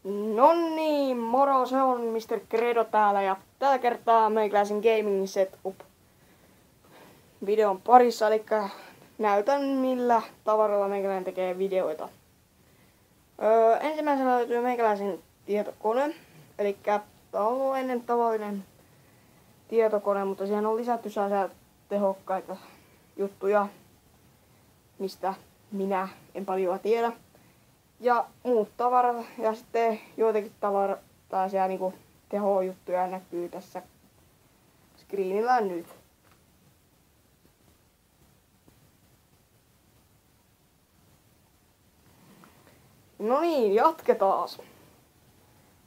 No niin, moro, se on Mr. Credo täällä ja tällä kertaa meikäläisen gaming setup videon parissa, eli näytän millä tavaralla meikäläinen tekee videoita. Ensimmäisenä löytyy meikäläisen tietokone, eli tämä on ollut ennen tavallinen tietokone, mutta siihen on lisätty sellaisia tehokkaita juttuja, mistä minä en paljon tiedä. Ja muut tavarat ja sitten joitakin tavarat tällaisia niinku tehojuttuja näkyy tässä screenillä nyt. No niin, jatketaan.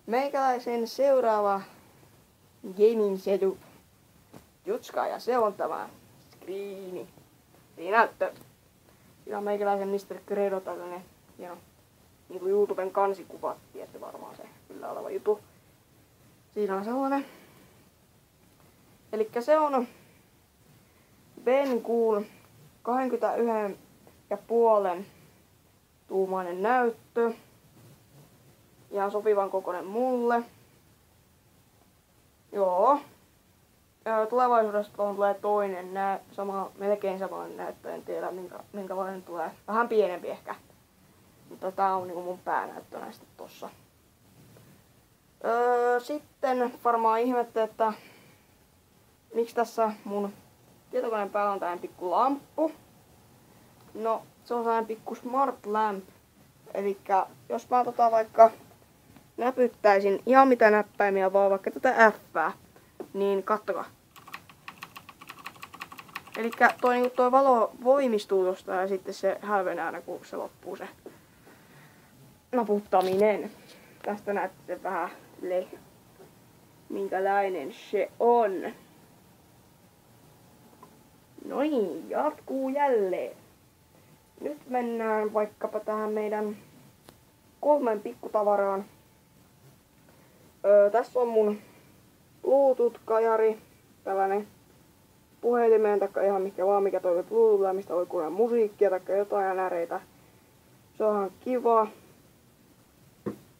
Meikäläisen seuraava gaming setup jutska ja se on tämä screeni. Eli näyttö. Siinä on meikäläisen Mr. Credo tällainen hieno niinku YouTuben kansikuva, tiedätte varmaan se kyllä oleva juttu. Siinä on sellainen. Elikkä se on Bengul 21,5 tuumainen näyttö. Ihan sopivan kokoinen mulle. Joo. Tulevaisuudessa tulee toinen melkein samanlainen näyttö, en tiedä minkälainen tulee. Vähän pienempi ehkä. Mutta tää on niinku mun päänäyttö näistä tossa. Sitten varmaan ihmette, että miksi tässä mun tietokoneen päällä on tämmönen pikku lamppu. No, se on sellainen pikku smart lamp. Elikkä jos mä vaikka näpyttäisin ihan mitä näppäimiä, vaan vaikka tätä F:ää, niin kattokaa. Elikkä toi valo voimistuu tosta ja sitten se hälvenee aina kun se loppuu se naputtaminen. Tästä näette vähän minkälainen se on. No niin, jatkuu jälleen. Nyt mennään vaikkapa tähän meidän 3 pikkutavaraan. Tässä on mun Bluetooth-kajari, tällainen puhelimeen tai ihan mikä toimii Bluetoothilla, mistä voi kuunnella musiikkia tai jotain näreitä. Se on ihan kiva.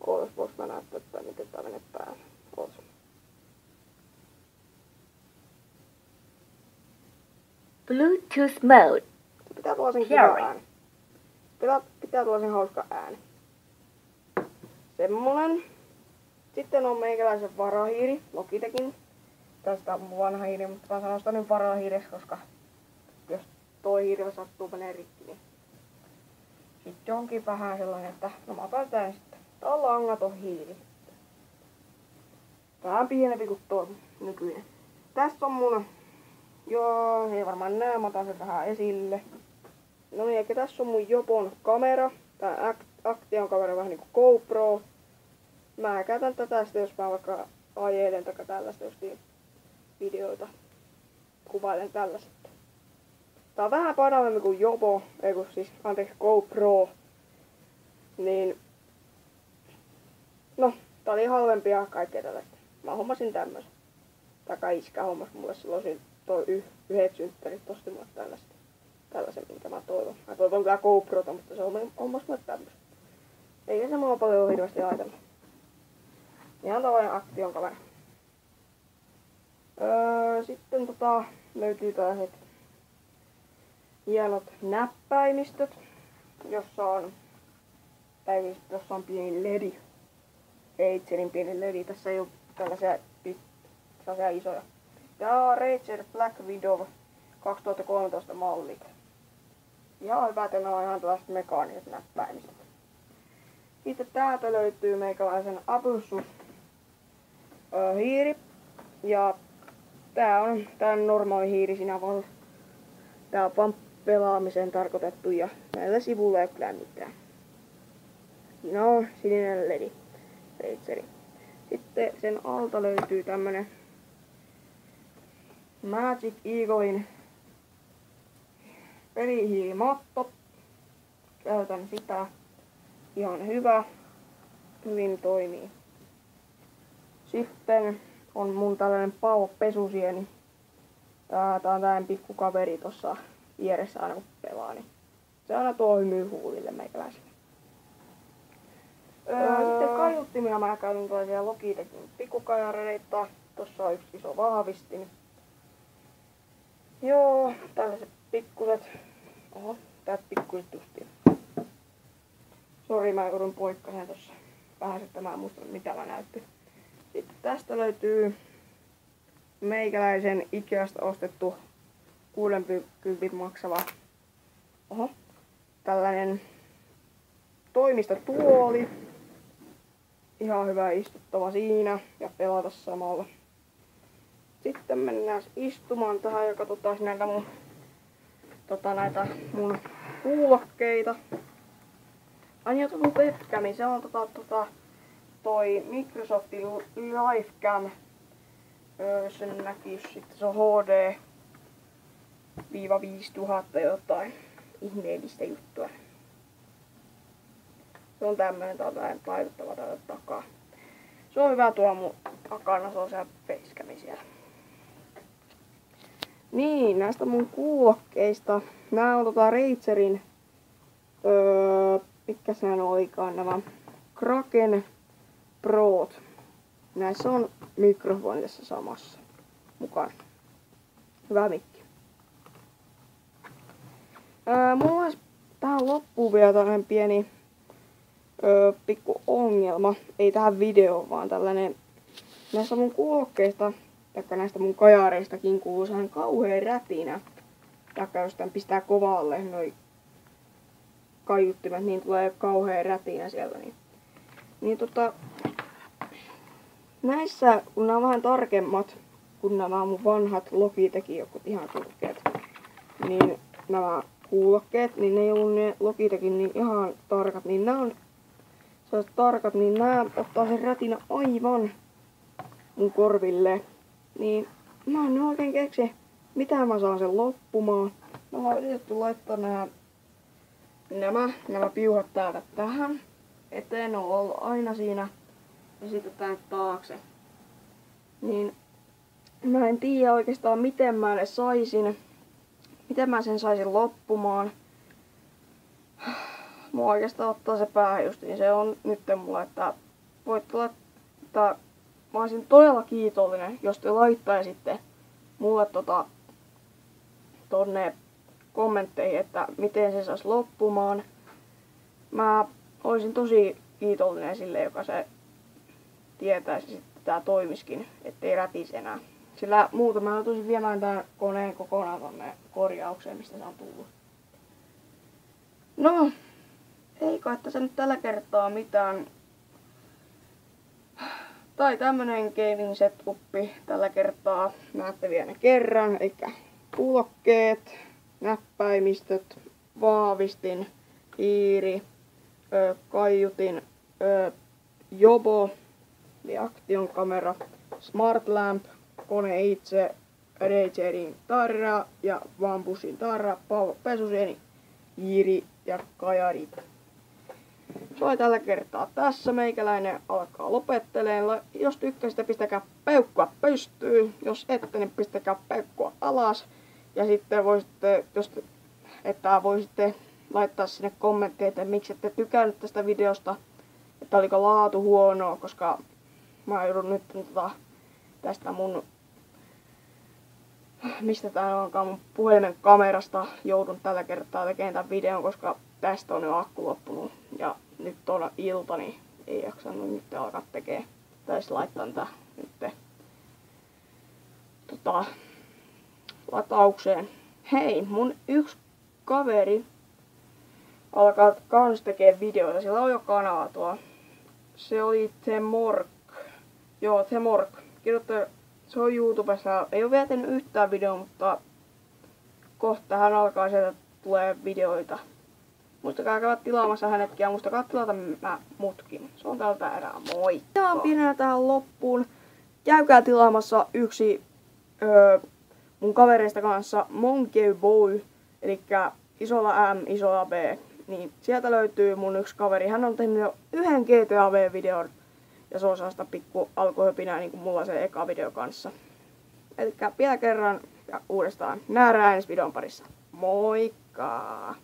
Voinko mä näyttää, että miten tää menee päälle? Bluetooth mode. Se pitää tuollaisen kiva ääni. Pitää tuollaisen hauska ääni. Semmonen. Sitten on meikäläisen varahiiri, Logitechin. Tästä on mun vanha hiiri, mutta mä sanon sitä nyt varahiireksi, koska jos toi hiiri sattuu menee rikki, niin sitten onkin vähän sellainen, että no mä päätän sitten. Tää on langaton hiiri. Vähän pienempi kuin tuo nykyinen. Tässä on mun, ei varmaan näe, mä otan sen vähän esille. No niin, eikä tässä on mun Jopon kamera. Tää Action kamera vähän niinku GoPro. Mä käytän tätä sitten, jos mä vaikka ajelen tai tällaista justiin videoita. Kuvailen tällaista. Tää on vähän paremmin kuin Jopo, GoPro. Niin, no, tää oli halvempia kaikkea tällaista. Mä hommasin tämmösen. Tai iskä hommas mulle silloin yhdet synttärit osti mulle tällaisen, minkä mä toivon. Mä toivon kyllä GoProta, mutta se hommas mulle tämmösen. Eikä se mua paljon hirveästi ajatella. Ihan tavallinen Action kamera. Sitten löytyy tällaiset hienot näppäimistöt, jossa on pieni ledi. Razerin pieni ledi. Tässä ei oo tällaisia isoja. Tää on Razer Black Widow 2013 mallit. Ihan hyvä, että on ihan tällaiset mekaaniset näppäimistöt. Sitten täältä löytyy meikäläisen Asus hiiri. Ja tää on normaali hiiri sinä vaan. Tää on vaan pelaamiseen tarkoitettu ja näillä sivulla ei oo kyllä mitään. Siinä on sininen ledi. Razeri. Sitten sen alta löytyy tämmönen Magic Eaglein pelihiirimatto. Käytän sitä. Ihan hyvä. Hyvin toimii. Sitten on mun tällainen pesusieni. Tää on tällainen pikku kaveri tossa vieressä aina kun pelaa, niin se aina tuo hymyy huulille meikäläiselle. Sitten kaiuttimia mä käytän tällaisia Logitechin pikkukajareita. Tossa on yksi iso vahvistin. Joo, tällaiset pikkuset. Oho, tää pikkuset justiin. Sori, mä joudun poikkasen tossa vähän, että mä en muista mitä mä näytin. Sitten tästä löytyy meikäläisen Ikeasta ostettu 60 maksava tällainen toimistotuoli. Ihan hyvä istuttava siinä ja pelata samalla. Sitten mennään istumaan tähän ja katsotaan näitä mun kuulokkeita. Aina tullut webcami, se on toi Microsoftin Livecam. Sen näkis sitten, se on HD-5000 jotain ihmeellistä juttua. Se on tämmönen taitettava täältä takaa. Se on hyvä tuolla mun takana, se on siellä facecami siellä. Niin, näistä mun kuulokkeista. Nää on Razerin, mitkä nämä olikaan nämä Kraken Prot. Näissä on mikrofoni tässä samassa mukana. Hyvä mikki. Mulla olisi tähän loppuun vielä tällainen pieni pikku ongelma. Ei tähän videoon, vaan tällainen näistä mun kuulokkeista, taikka näistä mun kajareistakin kuuluu sellainen kauhea rätinä. Taikka jos tän pistää kovalle noi kaiuttimet, niin tulee kauhea rätinä sieltä. Näissä, kun nämä on vähän tarkemmat kuin nämä mun vanhat Logitechin jokut ihan surkeat, niin nämä kuulokkeet, niin ne ei ollut ne Logitechin niin ihan tarkat, niin nämä on sellaiset tarkat, niin nämä ottaa sen rätinä aivan mun korville. Niin mä en oikein keksi, mitä mä saan sen loppumaan. Mä oon yritetty laittaa nämä piuhat täältä tähän eteen, on ollut aina siinä ja sitten tänne taakse. Niin mä en tiedä oikeastaan miten mä sen saisin loppumaan. Mua oikeastaan ottaa se päähän justiin. Se on nyt mulle, että voitte laittaa. Mä olisin todella kiitollinen, jos te laittaisitte mulle tonne kommentteihin, että miten se saisi loppumaan. Mä olisin tosi kiitollinen sille, joka se tietäisi, että tää toimiskin, ettei rätisi enää. Sillä muuta mä joutuisin viemään tän koneen kokonaan tonne korjaukseen, mistä se on tullut. No, ei kai tässä nyt tällä kertaa mitään. Tai tämmönen gaming setuppi tällä kertaa. Näette vielä kerran, eli kuulokkeet, näppäimistöt, vahvistin, hiiri, kaiutin, jobo, eli action kamera, smart lamp, kone itse, Razerin tarra ja bambusin tarra, pesusieni, hiiri ja kajarit. Se oli tällä kertaa tässä. Meikäläinen alkaa lopetteleen. Jos tykkäsitte, pistäkää peukkua pystyyn. Jos ette, niin pistäkää peukkua alas. Ja sitten voisitte laittaa sinne kommentteja, että miksi ette tykännyt tästä videosta. Että oliko laatu huonoa, koska mä joudun nyt tästä mun mistä tää onkaan mun puhelimen kamerasta joudun tällä kertaa tekemään tämän videon, koska tästä on jo akku loppunut ja nyt on ilta, niin ei jaksanut nyt alkaa tekee. Taisi laittaa tätä nyt lataukseen. Hei, mun yksi kaveri alkaa kans tekee videoita, sillä on jo kanava tuo. Se oli Themork. Joo, Themork. Kirjoittaa, se on YouTubessa. Ei ole vielä tehnyt yhtään videoa, mutta kohta hän alkaa sieltä tulee videoita. Muistakaa käydä tilaamassa hänetkin ja muistakaa tilata mutkin. Se on tältä erää. Moi! Ja pienenä tähän loppuun. Käykää tilaamassa yksi mun kavereista kanssa Monkey Boy. Eli isolla M, isolla B. Niin sieltä löytyy mun yksi kaveri. Hän on tehnyt jo yhden GTA V-videon. Ja se on sellaista pikku alkuhöpinää niin kuin mulla se eka video kanssa. Eli vielä kerran ja uudestaan nähdään ensi videon parissa. Moikka!